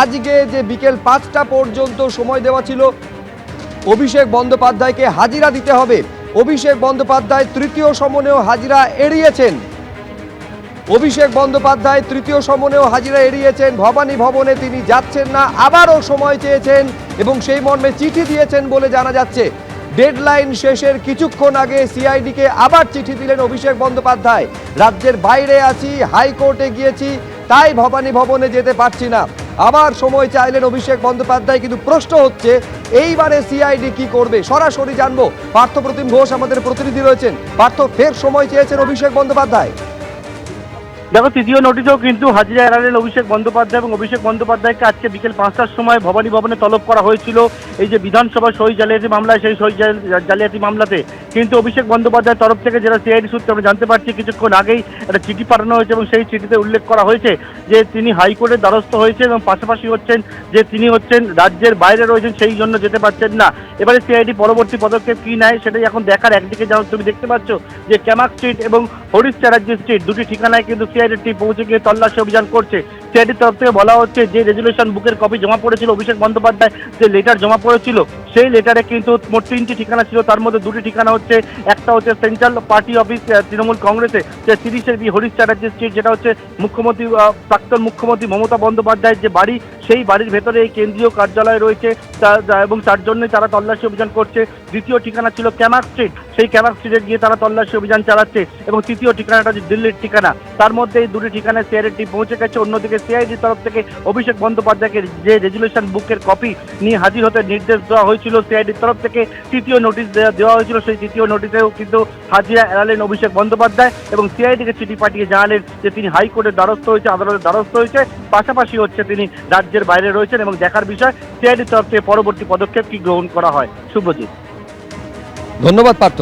আজকে যে বিকেল 5টা পর্যন্ত সময় দেওয়া ছিল অভিষেক বন্দ্যোপাধ্যায়কে হাজিরা দিতে হবে, অভিষেক বন্দ্যোপাধ্যায় তৃতীয় সমনেও হাজিরা এড়িয়েছেন। অভিষেক বন্দ্যোপাধ্যায় তৃতীয় সমনেও হাজিরা এড়িয়েছেন। ভবানী ভবনে তিনি যাচ্ছেন না, আবারও সময় চেয়েছেন এবং সেই মর্মে চিঠি দিয়েছেন বলে জানা যাচ্ছে। ডেডলাইন শেষের কিছুক্ষণ আগে সিআইডিকে আবার চিঠি দিলেন অভিষেক বন্দ্যোপাধ্যায়। রাজ্যের বাইরে আছি, হাইকোর্টে গিয়েছি, তাই ভবানী ভবনে যেতে পারছি না। আবার সময় চাইলেন অভিষেক বন্দ্যোপাধ্যায়, কিন্তু প্রশ্ন হচ্ছে এইবারে সিআইডি কি করবে? সরাসরি জানবো। পার্থপ্রতিম ঘোষ আমাদের প্রতিনিধি রয়েছেন। পার্থ, ফের সময় চেয়েছেন অভিষেক বন্দ্যোপাধ্যায়। দেখো, তৃতীয় নোটিশেও কিন্তু হাজিরা এড়ালেন অভিষেক বন্দ্যোপাধ্যায় এবং অভিষেক বন্দ্যোপাধ্যায়কে আজকে বিকেল 5টার সময় ভবানী ভবনে তলব করা হয়েছিল এই যে বিধানসভা সই জালিয়াতি মামলায়, সেই সই জালিয়াতি মামলাতে কিন্তু অভিষেক বন্দ্যোপাধ্যায়ের তরফ থেকে যেটা সিআইডি সূত্রে আমরা জানতে পারছি কিছুক্ষণ আগেই একটা চিঠি পাঠানো হয়েছে এবং সেই চিঠিতে উল্লেখ করা হয়েছে যে তিনি হাইকোর্টের দ্বারস্থ হয়েছেন এবং পাশাপাশি হচ্ছেন যে তিনি হচ্ছেন রাজ্যের বাইরে রয়েছেন, সেই জন্য যেতে পারছেন না। এবারে সিআইডি পরবর্তী পদক্ষেপ কি নেয় সেটাই এখন দেখার। একদিকে যেমন তুমি দেখতে পাচ্ছ যে ক্যামাক স্ট্রিট এবং হরিশ চ্যাটার্জি স্ট্রিট দুটি ঠিকানায় কিন্তু সিআইডি টিম পৌঁছে গিয়ে তল্লাশি অভিযান করছে। সিআইডির তরফ থেকে বলা হচ্ছে যে রেজুলেশন বুকের কপি জমা পড়েছিল অভিষেক বন্দ্যোপাধ্যায়, যে লেটার জমা পড়েছিল সেই লেটারে কিন্তু মোট 3টি ঠিকানা ছিল, তার মধ্যে 2টি ঠিকানা হচ্ছে, একটা হচ্ছে সেন্ট্রাল পার্টি অফিস তৃণমূল কংগ্রেসে, যে 30 হরিশ চ্যাটার্জি স্ট্রিট, যেটা হচ্ছে মুখ্যমন্ত্রী প্রাক্তন মুখ্যমন্ত্রী মমতা বন্দ্যোপাধ্যায়ের যে বাড়ি, সেই বাড়ির ভেতরে এই কেন্দ্রীয় কার্যালয় রয়েছে এবং তার জন্যই তারা তল্লাশি অভিযান করছে। দ্বিতীয় ঠিকানা ছিল ক্যামাক স্ট্রিট, সেই ক্যামাক স্ট্রিটে গিয়ে তারা তল্লাশি অভিযান চালাচ্ছে এবং তৃতীয় ঠিকানাটা যে দিল্লির ঠিকানা। তার মধ্যে এই 2টি ঠিকানায় সিআইডি টিম পৌঁছে গেছে। অন্যদিকে সিআইডির তরফ থেকে অভিষেক বন্দ্যোপাধ্যায়কে যে রেজুলেশন বুকের কপি নিয়ে হাজির হতে নির্দেশ দেওয়া হয়েছিল, সিআইডির তরফ থেকে তৃতীয় নোটিশ দেওয়া হয়েছিল, সেই তৃতীয় নোটিশেও কিন্তু হাজিরা এড়ালেন অভিষেক বন্দ্যোপাধ্যায় এবং সিআইডিকে চিঠি পাঠিয়ে জানালেন যে তিনি হাইকোর্টের দ্বারস্থ হয়েছে, আদালতের দ্বারস্থ হয়েছে, পাশাপাশি হচ্ছে তিনি রাজ্যের বাইরে রয়েছেন এবং দেখার বিষয় সিআইডির তরফ থেকে পরবর্তী পদক্ষেপ কি গ্রহণ করা হয়। শুভজিৎ, ধন্যবাদ পার্থ।